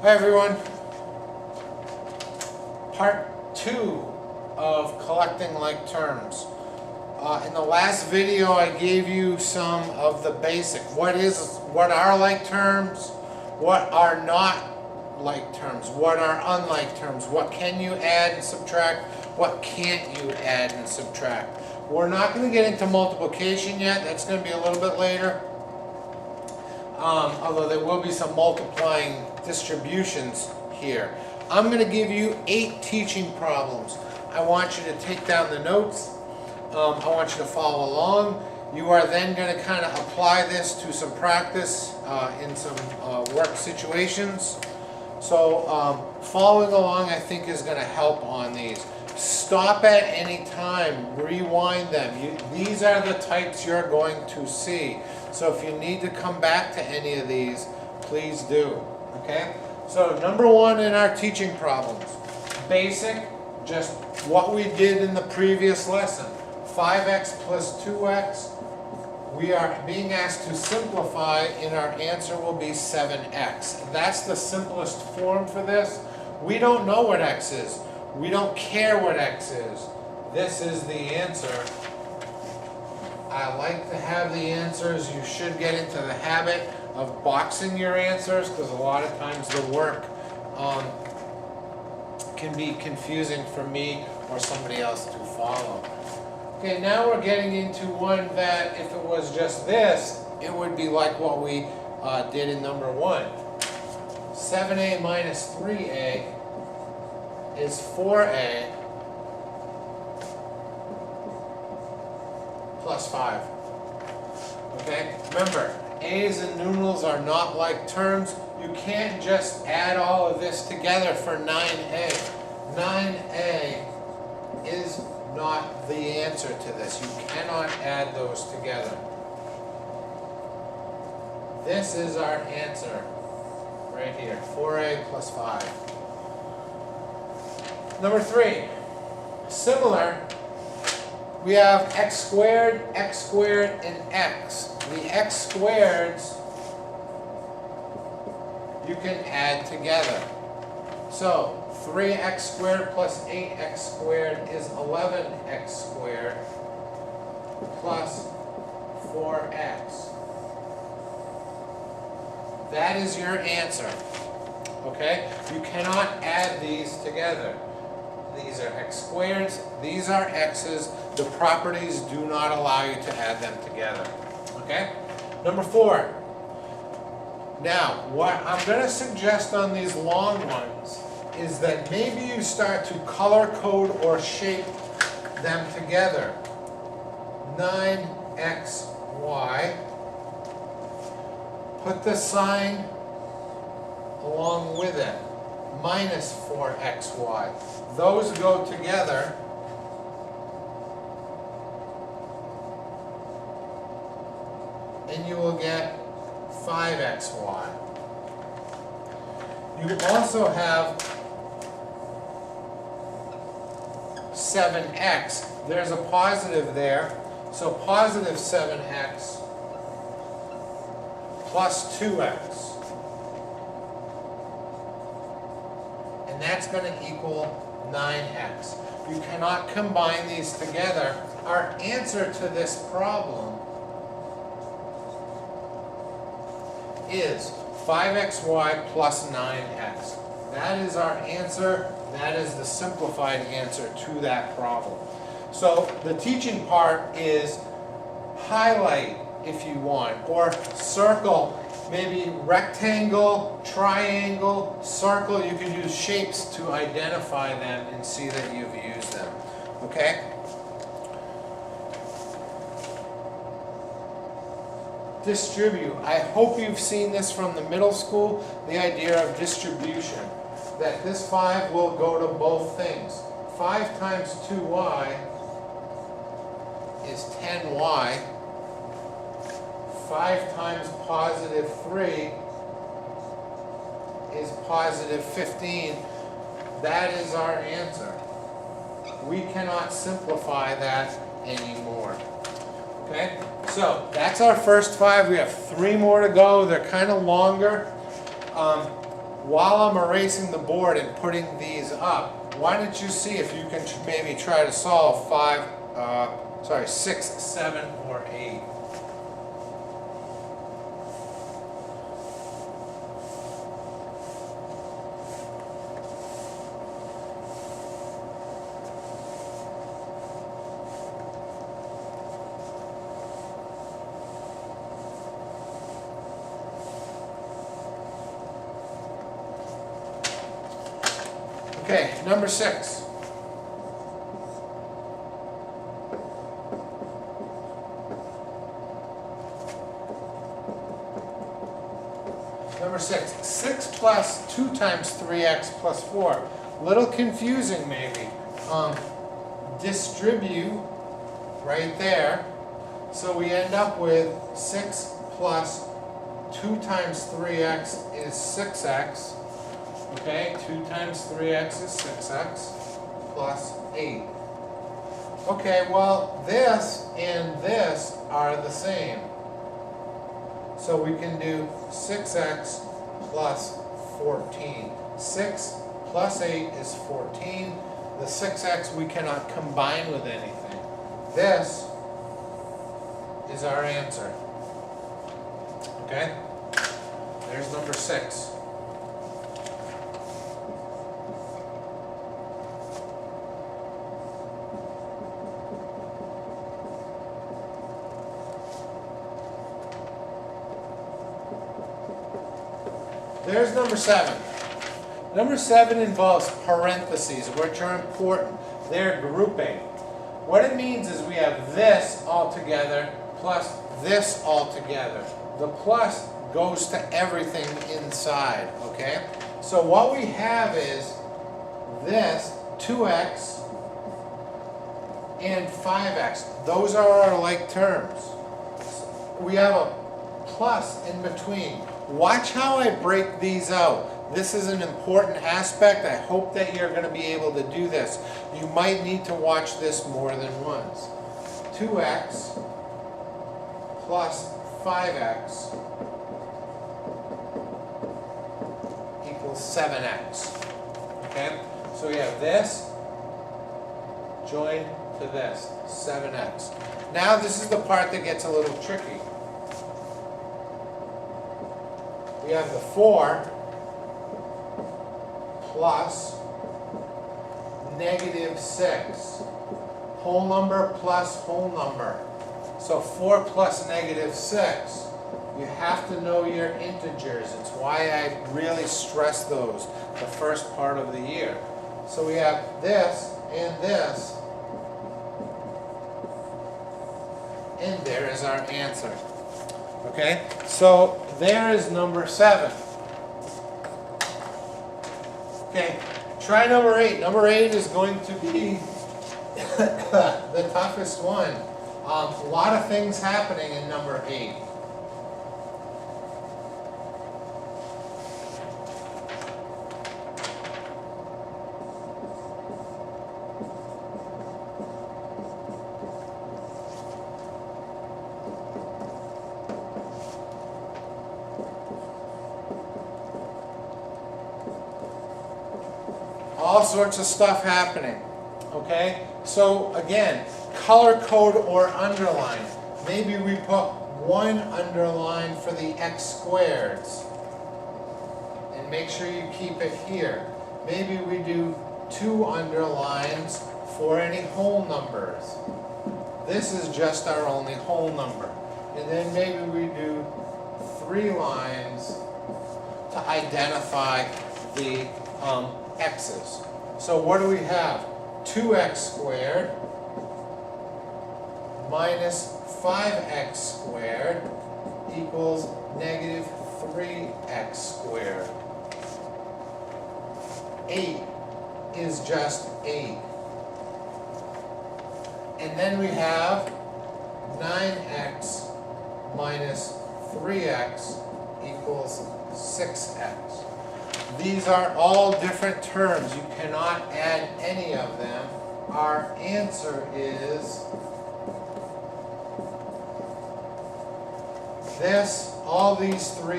Hi everyone. Part 2 of collecting like terms. In the last video I gave you some of the basic. What are like terms? What are not like terms? What are unlike terms? What can you add and subtract? What can't you add and subtract? We're not going to get into multiplication yet. That's going to be a little bit later. Although there will be some multiplying distributions here. I'm going to give you 8 teaching problems. I want you to take down the notes. I want you to follow along. You are then going to kind of apply this to some practice in some work situations. So following along I think is going to help on these. Stop at any time, rewind them. These are the types you're going to see. So if you need to come back to any of these, please do. Okay? So number 1 in our teaching problems. Basic, just what we did in the previous lesson. 5x plus 2x. We are being asked to simplify, and our answer will be 7x. That's the simplest form for this. We don't know what x is. We don't care what x is. This is the answer. I like to have the answers. You should get into the habit of boxing your answers, because a lot of times the work can be confusing for me or somebody else to follow. Okay, now we're getting into one that if it was just this, it would be like what we did in number 1. 7a minus 3a is 4a plus 5. Okay, remember, a's and numerals are not like terms. You can't just add all of this together for 9a. 9a is not the answer to this. You cannot add those together. This is our answer right here, 4a plus 5. Number 3, similar, we have x squared, and x. The x squareds you can add together. So 3x squared plus 8x squared is 11x squared plus 4x. That is your answer. Okay? You cannot add these together. These are x squareds, these are x's. The properties do not allow you to add them together. Okay? Number 4. Now, what I'm going to suggest on these long ones is that maybe you start to color code or shape them together. 9xy. Put the sign along with it. Minus 4xy. Those go together. And you will get 5xy. You also have 7x. There's a positive there. So positive 7x plus 2x. And that's going to equal 9x. You cannot combine these together. Our answer to this problem is 5xy plus 9x. That is our answer. That is the simplified answer to that problem. So the teaching part is highlight if you want, or circle. Maybe rectangle, triangle, circle. You can use shapes to identify them and see that you've used them. Okay? Distribute. I hope you've seen this from the middle school, the idea of distribution. That this 5 will go to both things. 5 times 2y is 10y. 5 times positive 3 is positive 15. That is our answer. We cannot simplify that anymore. Okay? So that's our first 5. We have 3 more to go. They're kind of longer. while I'm erasing the board and putting these up, why don't you see if you can maybe try to solve 6, 7, or 8. Okay, number 6. Number 6. 6 plus 2 times 3x plus 4. Little confusing maybe. Distribute right there. So we end up with 6 plus 2 times 3x is 6x. Okay, 2 times 3x is 6x plus 8. Okay, well, this and this are the same. So we can do 6x plus 14. 6 plus 8 is 14. The 6x we cannot combine with anything. This is our answer. Okay? There's number 6. There's number 7. Number 7 involves parentheses, which are important. They're grouping. What it means is we have this all together plus this all together. The plus goes to everything inside, okay? So what we have is this, 2x and 5x. Those are our like terms. We have a plus in between. Watch how I break these out. This is an important aspect. I hope that you're going to be able to do this. You might need to watch this more than once. 2x plus 5x equals 7x. Okay? So we have this joined to this, 7x. Now this is the part that gets a little tricky. We have the 4 plus negative 6. Whole number plus whole number. So 4 plus negative 6. You have to know your integers. It's why I really stress those the first part of the year. So we have this and this. And there is our answer. Okay, so there is number 7. Okay, try number 8. Number 8 is going to be the toughest one. A lot of things happening in number 8. All sorts of stuff happening, okay? So again, color code or underline. Maybe we put 1 underline for the x squareds. And make sure you keep it here. Maybe we do 2 underlines for any whole numbers. This is just our only whole number. And then maybe we do 3 lines to identify the x's. So what do we have? 2x squared minus 5x squared equals negative 3x squared. 8 is just 8. And then we have 9x minus 3x equals 6x. These are all different terms. You cannot add any of them. Our answer is this, all these 3